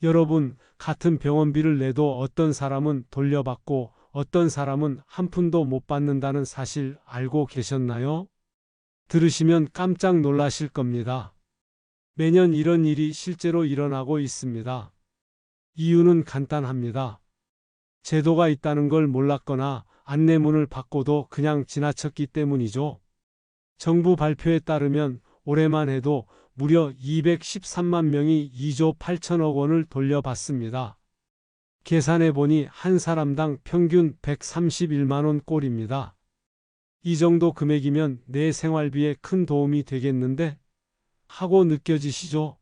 여러분, 같은 병원비를 내도 어떤 사람은 돌려받고 어떤 사람은 한 푼도 못 받는다는 사실 알고 계셨나요? 들으시면 깜짝 놀라실 겁니다. 매년 이런 일이 실제로 일어나고 있습니다. 이유는 간단합니다. 제도가 있다는 걸 몰랐거나 안내문을 받고도 그냥 지나쳤기 때문이죠. 정부 발표에 따르면 올해만 해도 무려 213만 명이 2조 8천억 원을 돌려받습니다. 계산해 보니 한 사람당 평균 131만 원 꼴입니다. 이 정도 금액이면 내 생활비에 큰 도움이 되겠는데? 하고 느껴지시죠?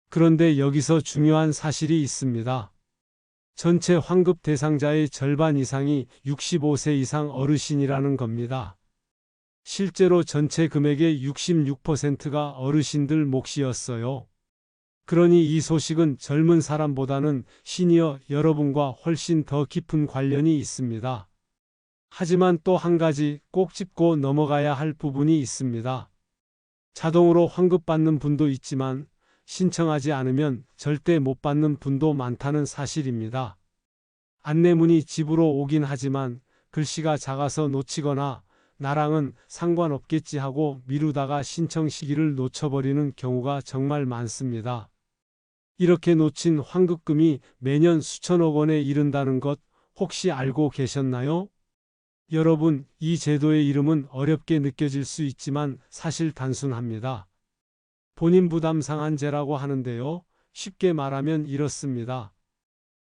그런데 여기서 중요한 사실이 있습니다. 전체 환급 대상자의 절반 이상이 65세 이상 어르신이라는 겁니다. 실제로 전체 금액의 66%가 어르신들 몫이었어요. 그러니 이 소식은 젊은 사람보다는 시니어 여러분과 훨씬 더 깊은 관련이 있습니다. 하지만 또 한 가지 꼭 짚고 넘어가야 할 부분이 있습니다. 자동으로 환급받는 분도 있지만 신청하지 않으면 절대 못 받는 분도 많다는 사실입니다. 안내문이 집으로 오긴 하지만 글씨가 작아서 놓치거나 나랑은 상관없겠지 하고 미루다가 신청 시기를 놓쳐버리는 경우가 정말 많습니다. 이렇게 놓친 환급금이 매년 수천억 원에 이른다는 것 혹시 알고 계셨나요? 여러분, 이 제도의 이름은 어렵게 느껴질 수 있지만 사실 단순합니다. 본인 부담 상한제라고 하는데요. 쉽게 말하면 이렇습니다.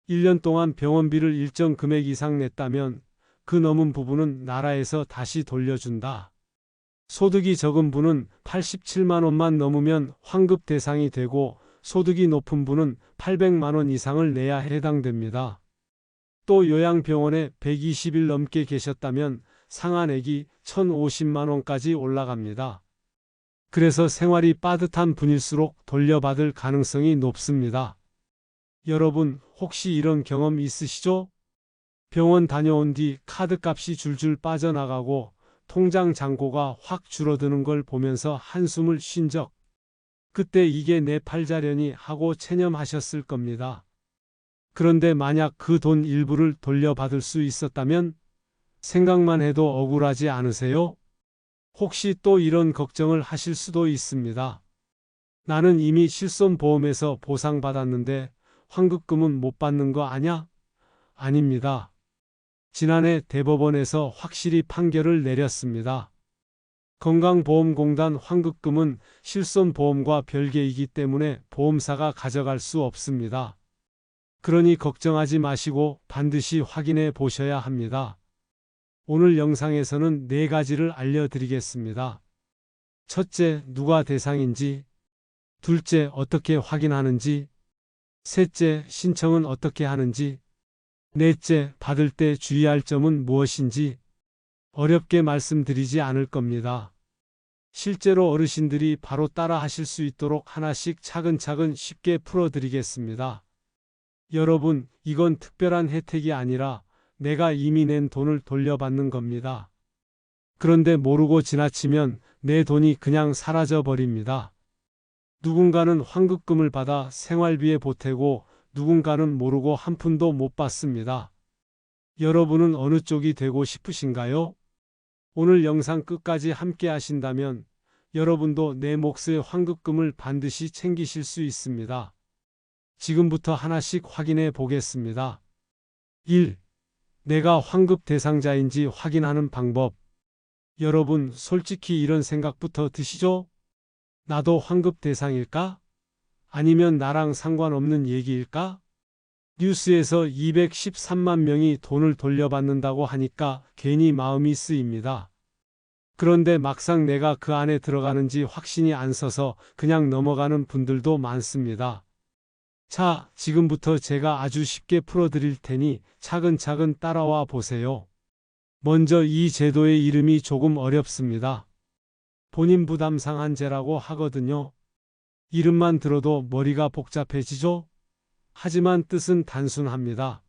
1년 동안 병원비를 일정 금액 이상 냈다면 그 넘은 부분은 나라에서 다시 돌려준다. 소득이 적은 분은 87만 원만 넘으면 환급 대상이 되고 소득이 높은 분은 800만 원 이상을 내야 해당됩니다. 또 요양병원에 120일 넘게 계셨다면 상한액이 1,050만 원까지 올라갑니다. 그래서 생활이 빠듯한 분일수록 돌려받을 가능성이 높습니다. 여러분, 혹시 이런 경험 있으시죠? 병원 다녀온 뒤 카드값이 줄줄 빠져나가고 통장 잔고가 확 줄어드는 걸 보면서 한숨을 쉰 적. 그때 이게 내 팔자려니 하고 체념하셨을 겁니다. 그런데 만약 그 돈 일부를 돌려받을 수 있었다면 생각만 해도 억울하지 않으세요? 혹시 또 이런 걱정을 하실 수도 있습니다. 나는 이미 실손보험에서 보상받았는데 환급금은 못 받는 거 아냐? 아닙니다. 지난해 대법원에서 확실히 판결을 내렸습니다. 건강보험공단 환급금은 실손보험과 별개이기 때문에 보험사가 가져갈 수 없습니다. 그러니 걱정하지 마시고 반드시 확인해 보셔야 합니다. 오늘 영상에서는 4가지를 알려드리겠습니다. 첫째, 누가 대상인지. 둘째, 어떻게 확인하는지. 셋째, 신청은 어떻게 하는지. 넷째, 받을 때 주의할 점은 무엇인지. 어렵게 말씀드리지 않을 겁니다. 실제로 어르신들이 바로 따라 하실 수 있도록 하나씩 차근차근 쉽게 풀어드리겠습니다. 여러분, 이건 특별한 혜택이 아니라 내가 이미 낸 돈을 돌려받는 겁니다. 그런데 모르고 지나치면 내 돈이 그냥 사라져 버립니다. 누군가는 환급금을 받아 생활비에 보태고 누군가는 모르고 한 푼도 못 받습니다. 여러분은 어느 쪽이 되고 싶으신가요? 오늘 영상 끝까지 함께 하신다면 여러분도 내 몫의 환급금을 반드시 챙기실 수 있습니다. 지금부터 하나씩 확인해 보겠습니다. 1. 내가 환급 대상자인지 확인하는 방법. 여러분, 솔직히 이런 생각부터 드시죠? 나도 환급 대상일까? 아니면 나랑 상관없는 얘기일까? 뉴스에서 213만 명이 돈을 돌려받는다고 하니까 괜히 마음이 쓰입니다. 그런데 막상 내가 그 안에 들어가는지 확신이 안 서서 그냥 넘어가는 분들도 많습니다. 자, 지금부터 제가 아주 쉽게 풀어드릴 테니 차근차근 따라와 보세요. 먼저 이 제도의 이름이 조금 어렵습니다. 본인 부담 상한제라고 하거든요. 이름만 들어도 머리가 복잡해지죠? 하지만 뜻은 단순합니다.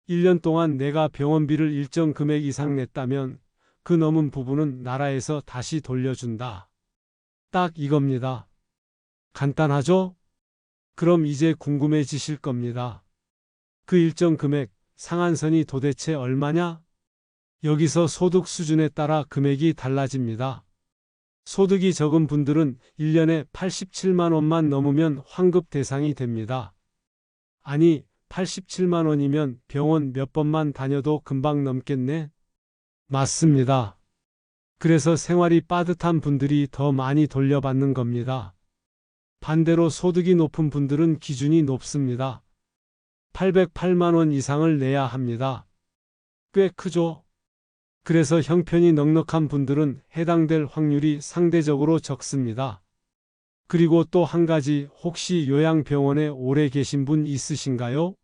1년 동안 내가 병원비를 일정 금액 이상 냈다면 그 넘은 부분은 나라에서 다시 돌려준다. 딱 이겁니다. 간단하죠? 그럼 이제 궁금해지실 겁니다. 그 일정 금액, 상한선이 도대체 얼마냐? 여기서 소득 수준에 따라 금액이 달라집니다. 소득이 적은 분들은 1년에 87만 원만 넘으면 환급 대상이 됩니다. 아니, 87만 원이면 병원 몇 번만 다녀도 금방 넘겠네? 맞습니다. 그래서 생활이 빠듯한 분들이 더 많이 돌려받는 겁니다. 반대로 소득이 높은 분들은 기준이 높습니다. 808만 원 이상을 내야 합니다. 꽤 크죠? 그래서 형편이 넉넉한 분들은 해당될 확률이 상대적으로 적습니다. 그리고 또 한 가지, 혹시 요양병원에 오래 계신 분 있으신가요?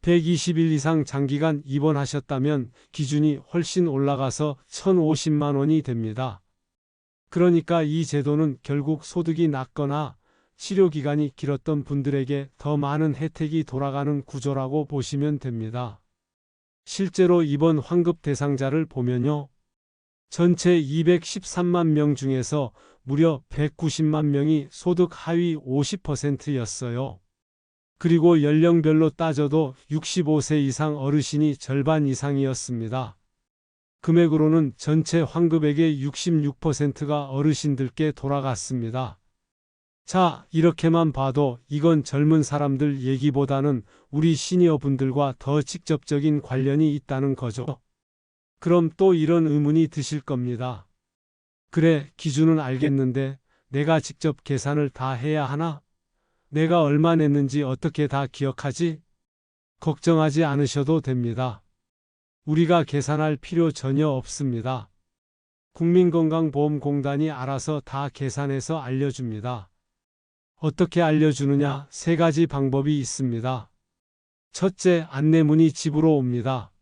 120일 이상 장기간 입원하셨다면 기준이 훨씬 올라가서 1,050만 원이 됩니다. 그러니까 이 제도는 결국 소득이 낮거나 치료기간이 길었던 분들에게 더 많은 혜택이 돌아가는 구조라고 보시면 됩니다. 실제로 이번 환급 대상자를 보면요. 전체 213만 명 중에서 무려 190만 명이 소득 하위 50%였어요. 그리고 연령별로 따져도 65세 이상 어르신이 절반 이상이었습니다. 금액으로는 전체 환급액의 66%가 어르신들께 돌아갔습니다. 자, 이렇게만 봐도 이건 젊은 사람들 얘기보다는 우리 시니어분들과 더 직접적인 관련이 있다는 거죠. 그럼 또 이런 의문이 드실 겁니다. 그래, 기준은 알겠는데 내가 직접 계산을 다 해야 하나? 내가 얼마 냈는지 어떻게 다 기억하지? 걱정하지 않으셔도 됩니다. 우리가 계산할 필요 전혀 없습니다. 국민건강보험공단이 알아서 다 계산해서 알려줍니다. 어떻게 알려주느냐? 세 가지 방법이 있습니다. 첫째, 안내문이 집으로 옵니다.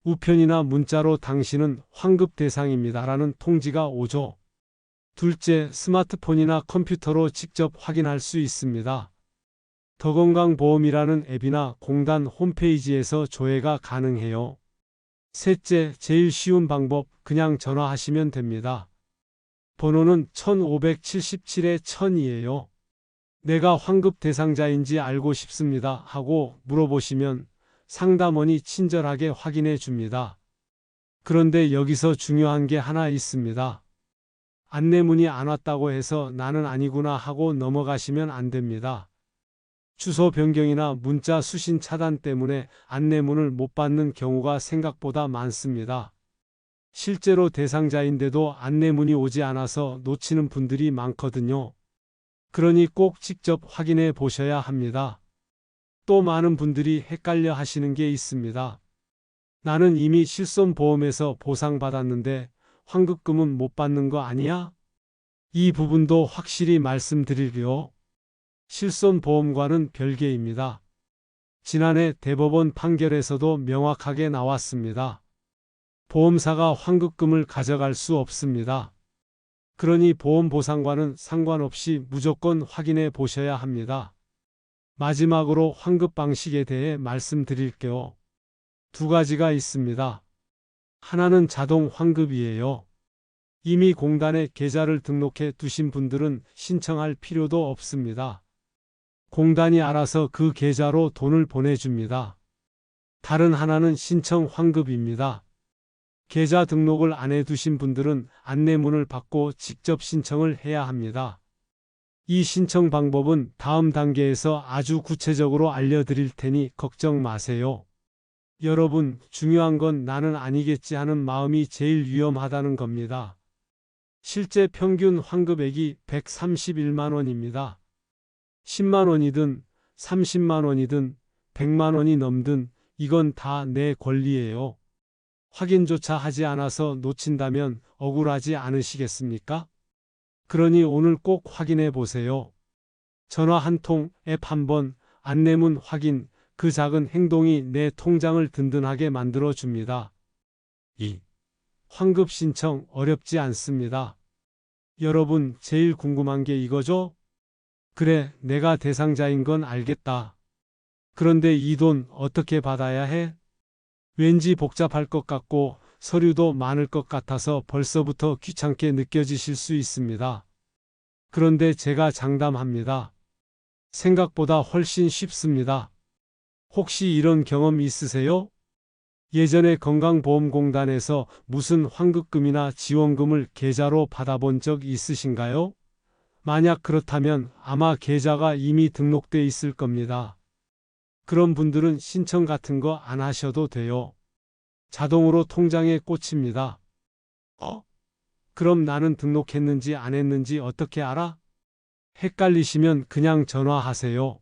우편이나 문자로 당신은 환급 대상입니다라는 통지가 오죠. 둘째, 스마트폰이나 컴퓨터로 직접 확인할 수 있습니다. 더건강보험이라는 앱이나 공단 홈페이지에서 조회가 가능해요. 셋째, 제일 쉬운 방법, 그냥 전화하시면 됩니다. 번호는 1577-1000이에요. 내가 환급 대상자인지 알고 싶습니다 하고 물어보시면 상담원이 친절하게 확인해 줍니다. 그런데 여기서 중요한 게 하나 있습니다. 안내문이 안 왔다고 해서 나는 아니구나 하고 넘어가시면 안 됩니다. 주소 변경이나 문자 수신 차단 때문에 안내문을 못 받는 경우가 생각보다 많습니다. 실제로 대상자인데도 안내문이 오지 않아서 놓치는 분들이 많거든요. 그러니 꼭 직접 확인해 보셔야 합니다. 또 많은 분들이 헷갈려 하시는 게 있습니다. 나는 이미 실손보험에서 보상받았는데 환급금은 못 받는 거 아니야? 이 부분도 확실히 말씀드리려. 실손보험과는 별개입니다. 지난해 대법원 판결에서도 명확하게 나왔습니다. 보험사가 환급금을 가져갈 수 없습니다. 그러니 보험보상과는 상관없이 무조건 확인해 보셔야 합니다. 마지막으로 환급 방식에 대해 말씀드릴게요. 두 가지가 있습니다. 하나는 자동 환급이에요. 이미 공단에 계좌를 등록해 두신 분들은 신청할 필요도 없습니다. 공단이 알아서 그 계좌로 돈을 보내줍니다. 다른 하나는 신청 환급입니다. 계좌 등록을 안 해두신 분들은 안내문을 받고 직접 신청을 해야 합니다. 이 신청 방법은 다음 단계에서 아주 구체적으로 알려드릴 테니 걱정 마세요. 여러분, 중요한 건 나는 아니겠지 하는 마음이 제일 위험하다는 겁니다. 실제 평균 환급액이 131만 원입니다. 10만 원이든 30만 원이든 100만 원이 넘든 이건 다 내 권리예요. 확인조차 하지 않아서 놓친다면 억울하지 않으시겠습니까? 그러니 오늘 꼭 확인해 보세요. 전화 한 통, 앱 한 번, 안내문 확인, 그 작은 행동이 내 통장을 든든하게 만들어 줍니다. 2. 환급 신청 어렵지 않습니다. 여러분, 제일 궁금한 게 이거죠? 그래, 내가 대상자인 건 알겠다. 그런데 이 돈 어떻게 받아야 해? 왠지 복잡할 것 같고 서류도 많을 것 같아서 벌써부터 귀찮게 느껴지실 수 있습니다. 그런데 제가 장담합니다. 생각보다 훨씬 쉽습니다. 혹시 이런 경험 있으세요? 예전에 건강보험공단에서 무슨 환급금이나 지원금을 계좌로 받아본 적 있으신가요? 만약 그렇다면 아마 계좌가 이미 등록돼 있을 겁니다. 그런 분들은 신청 같은 거 안 하셔도 돼요. 자동으로 통장에 꽂힙니다. 그럼 나는 등록했는지 안 했는지 어떻게 알아? 헷갈리시면 그냥 전화하세요.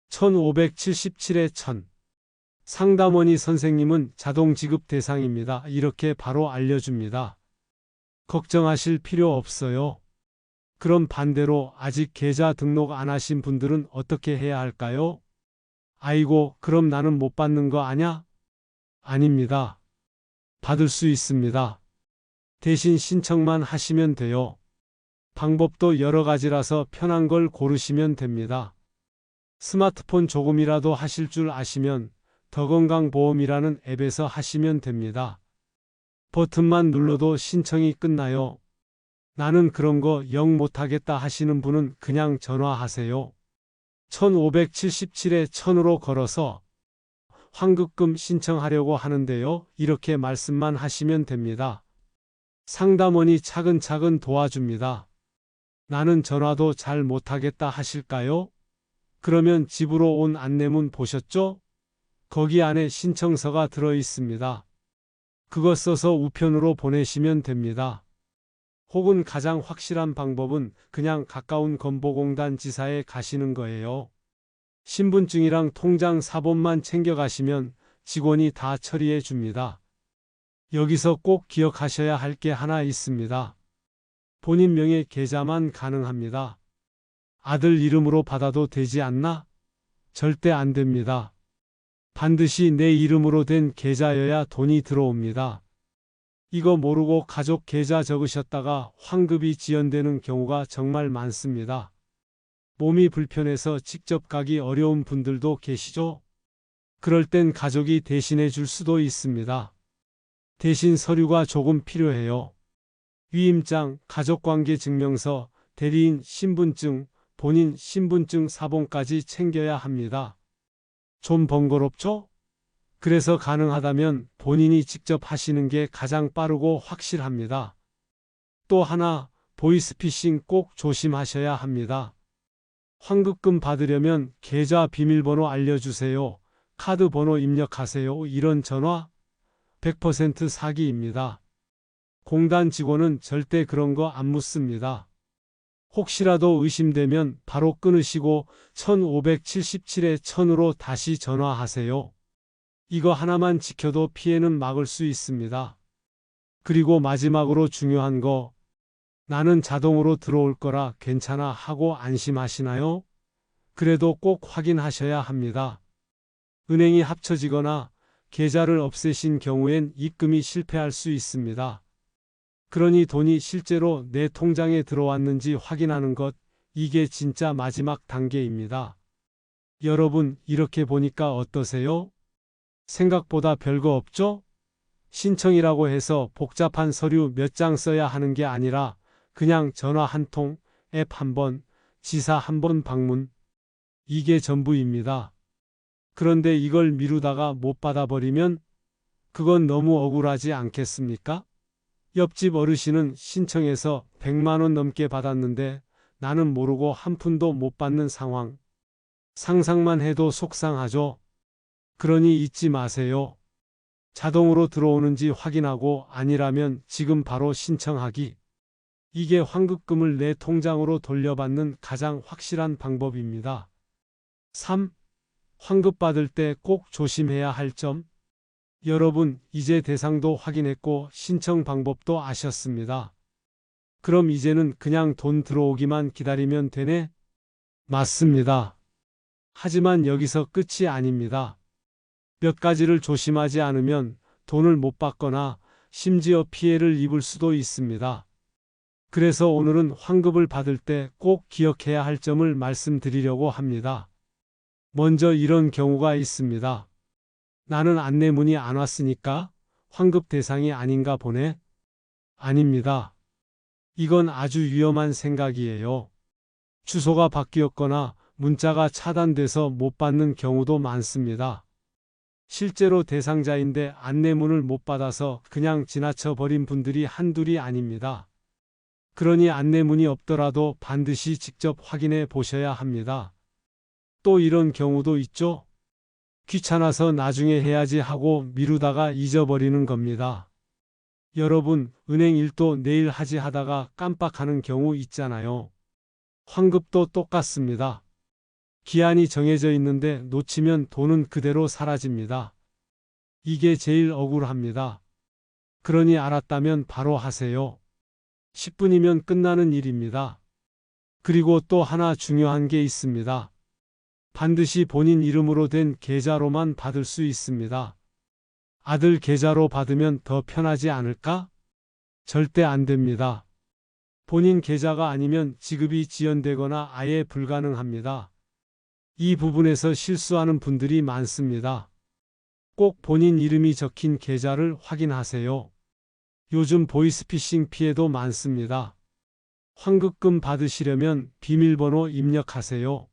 1577-1000. 상담원이 선생님은 자동 지급 대상입니다. 이렇게 바로 알려줍니다. 걱정하실 필요 없어요. 그럼 반대로 아직 계좌 등록 안 하신 분들은 어떻게 해야 할까요? 아이고, 그럼 나는 못 받는 거 아냐? 아닙니다. 받을 수 있습니다. 대신 신청만 하시면 돼요. 방법도 여러 가지라서 편한 걸 고르시면 됩니다. 스마트폰 조금이라도 하실 줄 아시면 더건강보험이라는 앱에서 하시면 됩니다. 버튼만 눌러도 신청이 끝나요. 나는 그런 거 영 못하겠다 하시는 분은 그냥 전화하세요. 1577-1000으로 걸어서 환급금 신청하려고 하는데요. 이렇게 말씀만 하시면 됩니다. 상담원이 차근차근 도와줍니다. 나는 전화도 잘 못하겠다 하실까요? 그러면 집으로 온 안내문 보셨죠? 거기 안에 신청서가 들어 있습니다. 그거 써서 우편으로 보내시면 됩니다. 혹은 가장 확실한 방법은 그냥 가까운 건보공단 지사에 가시는 거예요. 신분증이랑 통장 사본만 챙겨가시면 직원이 다 처리해 줍니다. 여기서 꼭 기억하셔야 할 게 하나 있습니다. 본인 명의 계좌만 가능합니다. 아들 이름으로 받아도 되지 않나? 절대 안 됩니다. 반드시 내 이름으로 된 계좌여야 돈이 들어옵니다. 이거 모르고 가족 계좌 적으셨다가 환급이 지연되는 경우가 정말 많습니다. 몸이 불편해서 직접 가기 어려운 분들도 계시죠? 그럴 땐 가족이 대신해 줄 수도 있습니다. 대신 서류가 조금 필요해요. 위임장, 가족관계 증명서, 대리인 신분증, 본인 신분증 사본까지 챙겨야 합니다. 좀 번거롭죠? 그래서 가능하다면 본인이 직접 하시는 게 가장 빠르고 확실합니다. 또 하나, 보이스피싱 꼭 조심하셔야 합니다. 환급금 받으려면 계좌 비밀번호 알려주세요. 카드 번호 입력하세요. 이런 전화 100% 사기입니다. 공단 직원은 절대 그런 거 안 묻습니다. 혹시라도 의심되면 바로 끊으시고 1577-1000으로 다시 전화하세요. 이거 하나만 지켜도 피해는 막을 수 있습니다. 그리고 마지막으로 중요한 거, 나는 자동으로 들어올 거라 괜찮아 하고 안심하시나요? 그래도 꼭 확인하셔야 합니다. 은행이 합쳐지거나 계좌를 없애신 경우엔 입금이 실패할 수 있습니다. 그러니 돈이 실제로 내 통장에 들어왔는지 확인하는 것, 이게 진짜 마지막 단계입니다. 여러분, 이렇게 보니까 어떠세요? 생각보다 별거 없죠? 신청이라고 해서 복잡한 서류 몇 장 써야 하는 게 아니라 그냥 전화 한 통, 앱 한 번, 지사 한 번 방문. 이게 전부입니다. 그런데 이걸 미루다가 못 받아버리면 그건 너무 억울하지 않겠습니까? 옆집 어르신은 신청해서 100만 원 넘게 받았는데 나는 모르고 한 푼도 못 받는 상황. 상상만 해도 속상하죠. 그러니 잊지 마세요. 자동으로 들어오는지 확인하고 아니라면 지금 바로 신청하기. 이게 환급금을 내 통장으로 돌려받는 가장 확실한 방법입니다. 3. 환급 받을 때 꼭 조심해야 할 점. 여러분, 이제 대상도 확인했고 신청 방법도 아셨습니다. 그럼 이제는 그냥 돈 들어오기만 기다리면 되네? 맞습니다. 하지만 여기서 끝이 아닙니다. 몇 가지를 조심하지 않으면 돈을 못 받거나 심지어 피해를 입을 수도 있습니다. 그래서 오늘은 환급을 받을 때 꼭 기억해야 할 점을 말씀드리려고 합니다. 먼저 이런 경우가 있습니다. 나는 안내문이 안 왔으니까 환급 대상이 아닌가 보네. 아닙니다. 이건 아주 위험한 생각이에요. 주소가 바뀌었거나 문자가 차단돼서 못 받는 경우도 많습니다. 실제로 대상자인데 안내문을 못 받아서 그냥 지나쳐 버린 분들이 한둘이 아닙니다. 그러니 안내문이 없더라도 반드시 직접 확인해 보셔야 합니다. 또 이런 경우도 있죠. 귀찮아서 나중에 해야지 하고 미루다가 잊어버리는 겁니다. 여러분, 은행 일도 내일 하지 하다가 깜빡하는 경우 있잖아요. 환급도 똑같습니다. 기한이 정해져 있는데 놓치면 돈은 그대로 사라집니다. 이게 제일 억울합니다. 그러니 알았다면 바로 하세요. 10분이면 끝나는 일입니다. 그리고 또 하나 중요한 게 있습니다. 반드시 본인 이름으로 된 계좌로만 받을 수 있습니다. 아들 계좌로 받으면 더 편하지 않을까? 절대 안 됩니다. 본인 계좌가 아니면 지급이 지연되거나 아예 불가능합니다. 이 부분에서 실수하는 분들이 많습니다. 꼭 본인 이름이 적힌 계좌를 확인하세요. 요즘 보이스피싱 피해도 많습니다. 환급금 받으시려면 비밀번호 입력하세요.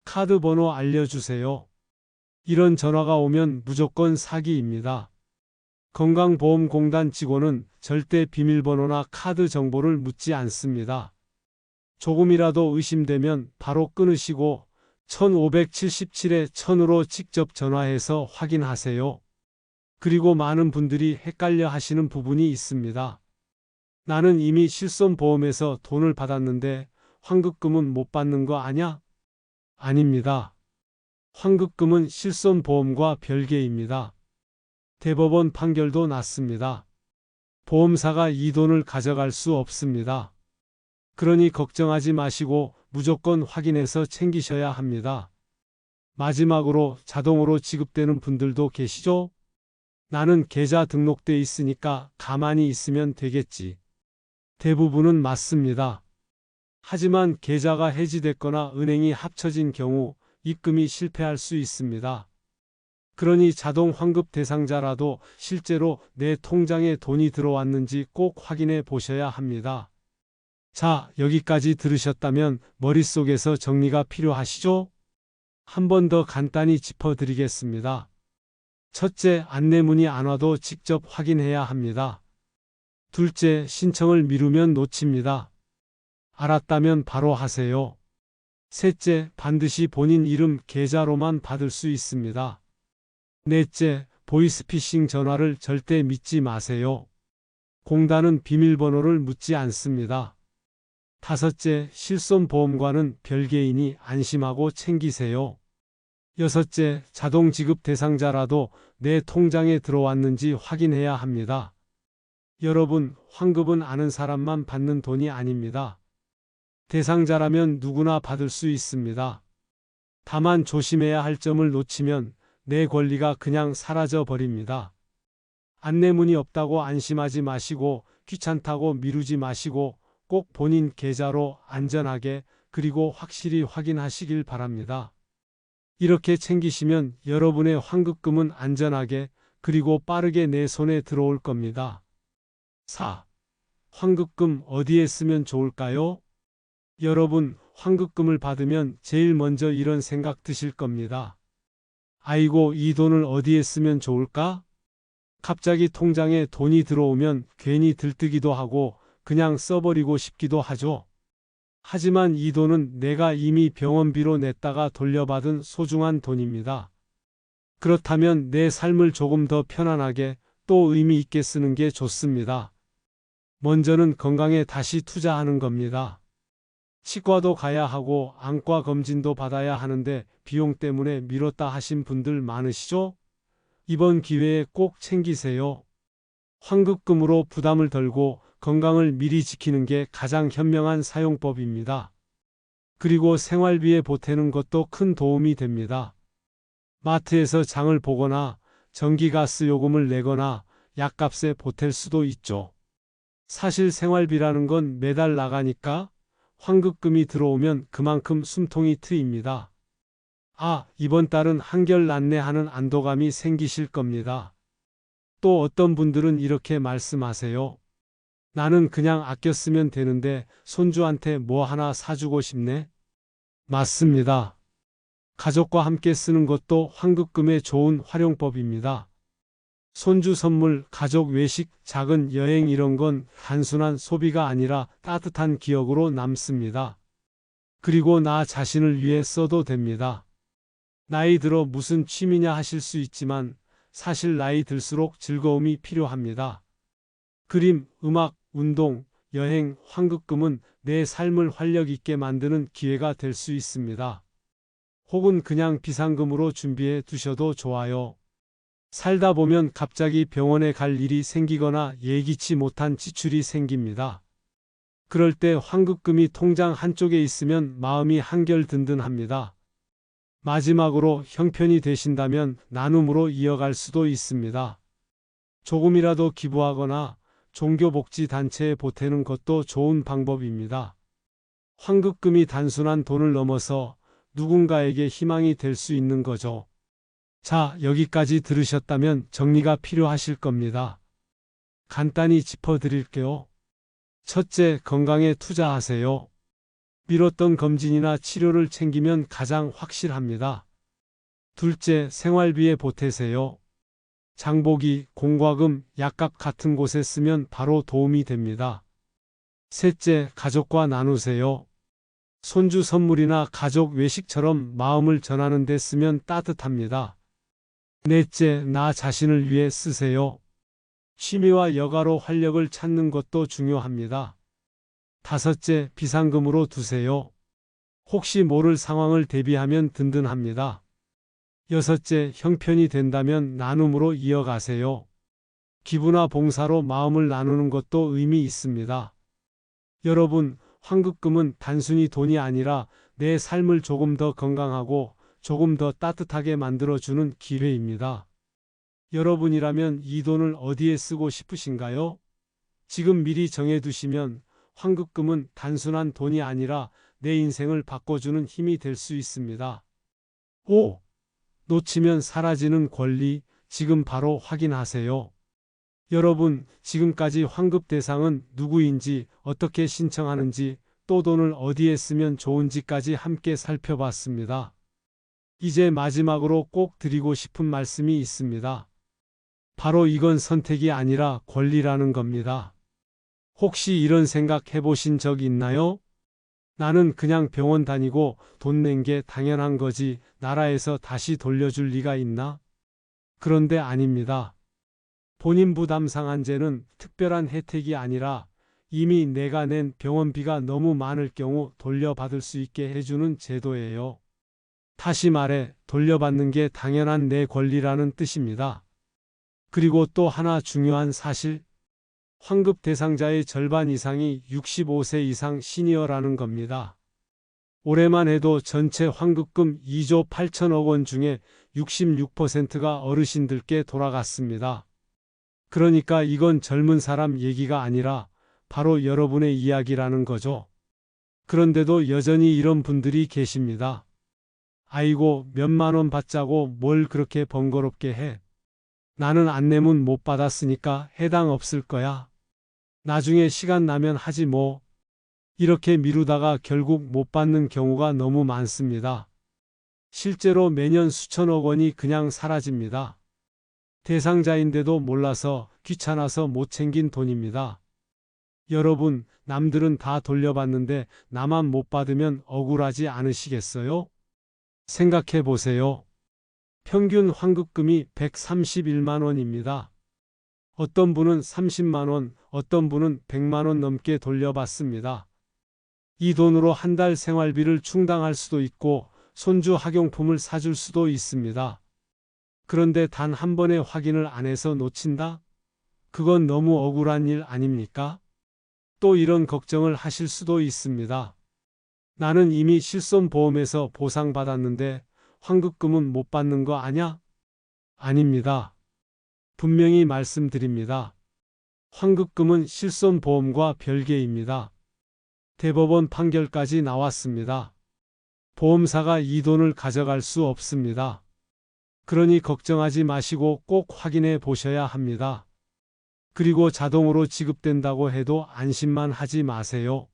카드 번호 알려주세요. 이런 전화가 오면 무조건 사기입니다. 건강보험공단 직원은 절대 비밀번호나 카드 정보를 묻지 않습니다. 조금이라도 의심되면 바로 끊으시고 1577-1000으로 직접 전화해서 확인하세요. 그리고 많은 분들이 헷갈려 하시는 부분이 있습니다. 나는 이미 실손보험에서 돈을 받았는데 환급금은 못 받는 거 아냐? 아닙니다. 환급금은 실손보험과 별개입니다. 대법원 판결도 났습니다. 보험사가 이 돈을 가져갈 수 없습니다. 그러니 걱정하지 마시고 무조건 확인해서 챙기셔야 합니다. 마지막으로 자동으로 지급되는 분들도 계시죠? 나는 계좌 등록돼 있으니까 가만히 있으면 되겠지. 대부분은 맞습니다. 하지만 계좌가 해지됐거나 은행이 합쳐진 경우 입금이 실패할 수 있습니다. 그러니 자동 환급 대상자라도 실제로 내 통장에 돈이 들어왔는지 꼭 확인해 보셔야 합니다. 자, 여기까지 들으셨다면 머릿속에서 정리가 필요하시죠? 한 번 더 간단히 짚어드리겠습니다. 첫째, 안내문이 안 와도 직접 확인해야 합니다. 둘째, 신청을 미루면 놓칩니다. 알았다면 바로 하세요. 셋째, 반드시 본인 이름 계좌로만 받을 수 있습니다. 넷째, 보이스피싱 전화를 절대 믿지 마세요. 공단은 비밀번호를 묻지 않습니다. 다섯째, 실손보험과는 별개이니 안심하고 챙기세요. 여섯째, 자동 지급 대상자라도 내 통장에 들어왔는지 확인해야 합니다. 여러분, 환급은 아는 사람만 받는 돈이 아닙니다. 대상자라면 누구나 받을 수 있습니다. 다만 조심해야 할 점을 놓치면 내 권리가 그냥 사라져 버립니다. 안내문이 없다고 안심하지 마시고 귀찮다고 미루지 마시고 꼭 본인 계좌로 안전하게 그리고 확실히 확인하시길 바랍니다. 이렇게 챙기시면 여러분의 환급금은 안전하게 그리고 빠르게 내 손에 들어올 겁니다. 4. 환급금 어디에 쓰면 좋을까요? 여러분, 환급금을 받으면 제일 먼저 이런 생각 드실 겁니다. 아이고, 이 돈을 어디에 쓰면 좋을까? 갑자기 통장에 돈이 들어오면 괜히 들뜨기도 하고 그냥 써버리고 싶기도 하죠. 하지만 이 돈은 내가 이미 병원비로 냈다가 돌려받은 소중한 돈입니다. 그렇다면 내 삶을 조금 더 편안하게 또 의미 있게 쓰는 게 좋습니다. 먼저는 건강에 다시 투자하는 겁니다. 치과도 가야 하고 안과 검진도 받아야 하는데 비용 때문에 미뤘다 하신 분들 많으시죠? 이번 기회에 꼭 챙기세요. 환급금으로 부담을 덜고 건강을 미리 지키는 게 가장 현명한 사용법입니다. 그리고 생활비에 보태는 것도 큰 도움이 됩니다. 마트에서 장을 보거나 전기가스 요금을 내거나 약값에 보탤 수도 있죠. 사실 생활비라는 건 매달 나가니까 환급금이 들어오면 그만큼 숨통이 트입니다. 아, 이번 달은 한결 낫네 하는 안도감이 생기실 겁니다. 또 어떤 분들은 이렇게 말씀하세요. 나는 그냥 아껴 쓰면 되는데 손주한테 뭐 하나 사주고 싶네. 맞습니다. 가족과 함께 쓰는 것도 환급금의 좋은 활용법입니다. 손주 선물, 가족 외식, 작은 여행 이런 건 단순한 소비가 아니라 따뜻한 기억으로 남습니다. 그리고 나 자신을 위해 써도 됩니다. 나이 들어 무슨 취미냐 하실 수 있지만 사실 나이 들수록 즐거움이 필요합니다. 그림, 음악, 운동, 여행, 환급금은 내 삶을 활력 있게 만드는 기회가 될 수 있습니다. 혹은 그냥 비상금으로 준비해 두셔도 좋아요. 살다 보면 갑자기 병원에 갈 일이 생기거나 예기치 못한 지출이 생깁니다. 그럴 때 환급금이 통장 한쪽에 있으면 마음이 한결 든든합니다. 마지막으로 형편이 되신다면 나눔으로 이어갈 수도 있습니다. 조금이라도 기부하거나 종교복지단체에 보태는 것도 좋은 방법입니다. 환급금이 단순한 돈을 넘어서 누군가에게 희망이 될 수 있는 거죠. 자, 여기까지 들으셨다면 정리가 필요하실 겁니다. 간단히 짚어드릴게요. 첫째, 건강에 투자하세요. 미뤘던 검진이나 치료를 챙기면 가장 확실합니다. 둘째, 생활비에 보태세요. 장보기, 공과금, 약값 같은 곳에 쓰면 바로 도움이 됩니다. 셋째, 가족과 나누세요. 손주 선물이나 가족 외식처럼 마음을 전하는 데 쓰면 따뜻합니다. 넷째, 나 자신을 위해 쓰세요. 취미와 여가로 활력을 찾는 것도 중요합니다. 다섯째, 비상금으로 두세요. 혹시 모를 상황을 대비하면 든든합니다. 여섯째, 형편이 된다면 나눔으로 이어가세요. 기부나 봉사로 마음을 나누는 것도 의미 있습니다. 여러분, 환급금은 단순히 돈이 아니라 내 삶을 조금 더 건강하고 조금 더 따뜻하게 만들어주는 기회입니다. 여러분이라면 이 돈을 어디에 쓰고 싶으신가요? 지금 미리 정해두시면 환급금은 단순한 돈이 아니라 내 인생을 바꿔주는 힘이 될 수 있습니다. 5. 놓치면 사라지는 권리, 지금 바로 확인하세요. 여러분, 지금까지 환급 대상은 누구인지, 어떻게 신청하는지, 또 돈을 어디에 쓰면 좋은지까지 함께 살펴봤습니다. 이제 마지막으로 꼭 드리고 싶은 말씀이 있습니다. 바로 이건 선택이 아니라 권리라는 겁니다. 혹시 이런 생각 해보신 적 있나요? 나는 그냥 병원 다니고 돈 낸 게 당연한 거지, 나라에서 다시 돌려줄 리가 있나? 그런데 아닙니다. 본인 부담 상한제는 특별한 혜택이 아니라 이미 내가 낸 병원비가 너무 많을 경우 돌려받을 수 있게 해주는 제도예요. 다시 말해 돌려받는 게 당연한 내 권리라는 뜻입니다. 그리고 또 하나 중요한 사실, 환급 대상자의 절반 이상이 65세 이상 시니어라는 겁니다. 올해만 해도 전체 환급금 2조 8천억 원 중에 66%가 어르신들께 돌아갔습니다. 그러니까 이건 젊은 사람 얘기가 아니라 바로 여러분의 이야기라는 거죠. 그런데도 여전히 이런 분들이 계십니다. 아이고, 몇만 원 받자고 뭘 그렇게 번거롭게 해. 나는 안내문 못 받았으니까 해당 없을 거야. 나중에 시간 나면 하지 뭐. 이렇게 미루다가 결국 못 받는 경우가 너무 많습니다. 실제로 매년 수천억 원이 그냥 사라집니다. 대상자인데도 몰라서 귀찮아서 못 챙긴 돈입니다. 여러분, 남들은 다 돌려받는데 나만 못 받으면 억울하지 않으시겠어요? 생각해 보세요. 평균 환급금이 131만 원입니다. 어떤 분은 30만 원, 어떤 분은 100만 원 넘게 돌려받습니다. 이 돈으로 한 달 생활비를 충당할 수도 있고 손주 학용품을 사줄 수도 있습니다. 그런데 단 한 번의 확인을 안 해서 놓친다? 그건 너무 억울한 일 아닙니까? 또 이런 걱정을 하실 수도 있습니다. 나는 이미 실손보험에서 보상받았는데 환급금은 못 받는 거 아냐? 아닙니다. 분명히 말씀드립니다. 환급금은 실손보험과 별개입니다. 대법원 판결까지 나왔습니다. 보험사가 이 돈을 가져갈 수 없습니다. 그러니 걱정하지 마시고 꼭 확인해 보셔야 합니다. 그리고 자동으로 지급된다고 해도 안심만 하지 마세요.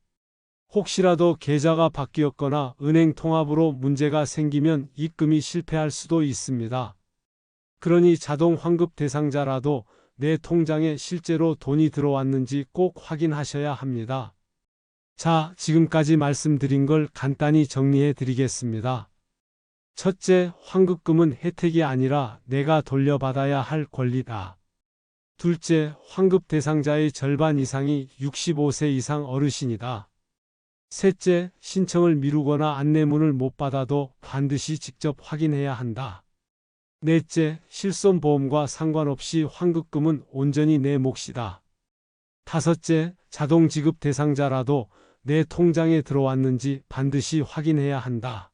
혹시라도 계좌가 바뀌었거나 은행 통합으로 문제가 생기면 입금이 실패할 수도 있습니다. 그러니 자동 환급 대상자라도 내 통장에 실제로 돈이 들어왔는지 꼭 확인하셔야 합니다. 자, 지금까지 말씀드린 걸 간단히 정리해 드리겠습니다. 첫째, 환급금은 혜택이 아니라 내가 돌려받아야 할 권리다. 둘째, 환급 대상자의 절반 이상이 65세 이상 어르신이다. 셋째, 신청을 미루거나 안내문을 못 받아도 반드시 직접 확인해야 한다. 넷째, 실손보험과 상관없이 환급금은 온전히 내 몫이다. 다섯째, 자동 지급 대상자라도 내 통장에 들어왔는지 반드시 확인해야 한다.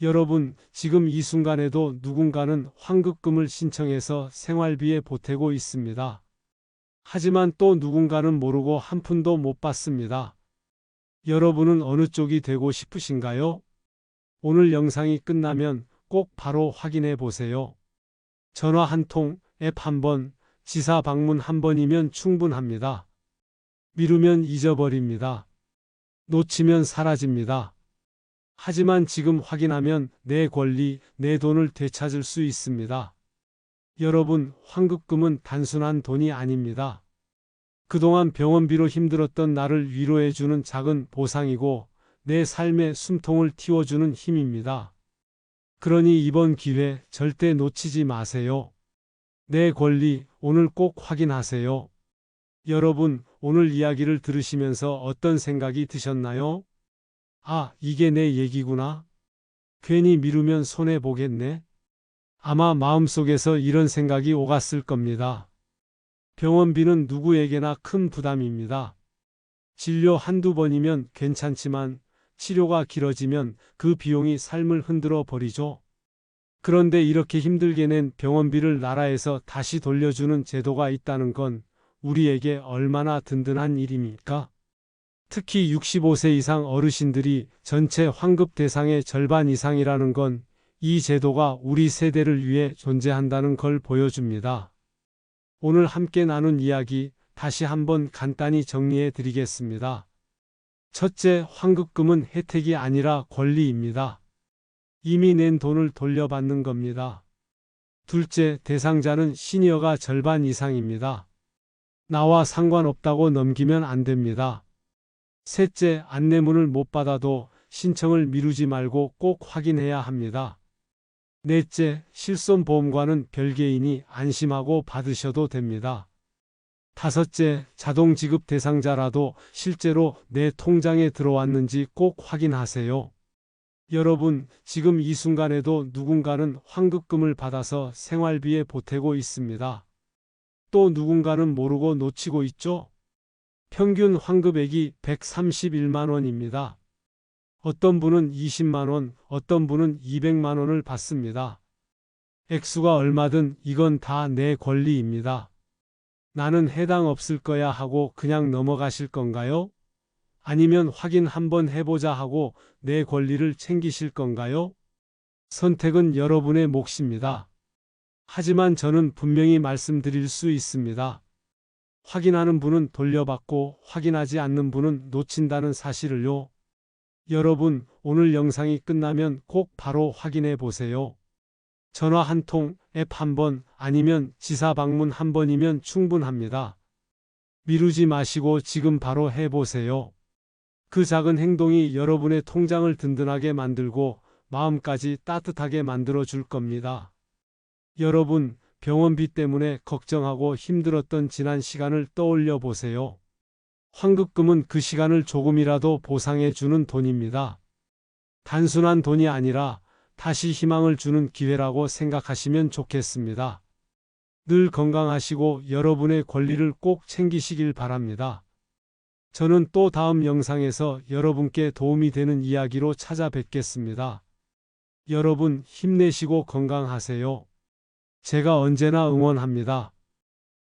여러분, 지금 이 순간에도 누군가는 환급금을 신청해서 생활비에 보태고 있습니다. 하지만 또 누군가는 모르고 한 푼도 못 받습니다. 여러분은 어느 쪽이 되고 싶으신가요? 오늘 영상이 끝나면 꼭 바로 확인해 보세요. 전화 한 통, 앱 한 번, 지사 방문 한 번이면 충분합니다. 미루면 잊어버립니다. 놓치면 사라집니다. 하지만 지금 확인하면 내 권리, 내 돈을 되찾을 수 있습니다. 여러분, 환급금은 단순한 돈이 아닙니다. 그동안 병원비로 힘들었던 나를 위로해주는 작은 보상이고 내 삶의 숨통을 틔워주는 힘입니다. 그러니 이번 기회 절대 놓치지 마세요. 내 권리 오늘 꼭 확인하세요. 여러분, 오늘 이야기를 들으시면서 어떤 생각이 드셨나요? 아, 이게 내 얘기구나. 괜히 미루면 손해보겠네. 아마 마음속에서 이런 생각이 오갔을 겁니다. 병원비는 누구에게나 큰 부담입니다. 진료 한두 번이면 괜찮지만 치료가 길어지면 그 비용이 삶을 흔들어 버리죠. 그런데 이렇게 힘들게 낸 병원비를 나라에서 다시 돌려주는 제도가 있다는 건 우리에게 얼마나 든든한 일입니까? 특히 65세 이상 어르신들이 전체 환급 대상의 절반 이상이라는 건 이 제도가 우리 세대를 위해 존재한다는 걸 보여줍니다. 오늘 함께 나눈 이야기 다시 한번 간단히 정리해 드리겠습니다. 첫째, 환급금은 혜택이 아니라 권리입니다. 이미 낸 돈을 돌려받는 겁니다. 둘째, 대상자는 시니어가 절반 이상입니다. 나와 상관없다고 넘기면 안 됩니다. 셋째, 안내문을 못 받아도 신청을 미루지 말고 꼭 확인해야 합니다. 넷째, 실손보험과는 별개이니 안심하고 받으셔도 됩니다. 다섯째, 자동 지급 대상자라도 실제로 내 통장에 들어왔는지 꼭 확인하세요. 여러분, 지금 이 순간에도 누군가는 환급금을 받아서 생활비에 보태고 있습니다. 또 누군가는 모르고 놓치고 있죠? 평균 환급액이 131만 원입니다. 어떤 분은 20만 원, 어떤 분은 200만 원을 받습니다. 액수가 얼마든 이건 다 내 권리입니다. 나는 해당 없을 거야 하고 그냥 넘어가실 건가요? 아니면 확인 한번 해보자 하고 내 권리를 챙기실 건가요? 선택은 여러분의 몫입니다. 하지만 저는 분명히 말씀드릴 수 있습니다. 확인하는 분은 돌려받고 확인하지 않는 분은 놓친다는 사실을요. 여러분, 오늘 영상이 끝나면 꼭 바로 확인해 보세요. 전화 한 통, 앱 한 번, 아니면 지사 방문 한 번이면 충분합니다. 미루지 마시고 지금 바로 해보세요. 그 작은 행동이 여러분의 통장을 든든하게 만들고 마음까지 따뜻하게 만들어 줄 겁니다. 여러분, 병원비 때문에 걱정하고 힘들었던 지난 시간을 떠올려 보세요. 환급금은 그 시간을 조금이라도 보상해 주는 돈입니다. 단순한 돈이 아니라 다시 희망을 주는 기회라고 생각하시면 좋겠습니다. 늘 건강하시고 여러분의 권리를 꼭 챙기시길 바랍니다. 저는 또 다음 영상에서 여러분께 도움이 되는 이야기로 찾아뵙겠습니다. 여러분 힘내시고 건강하세요. 제가 언제나 응원합니다.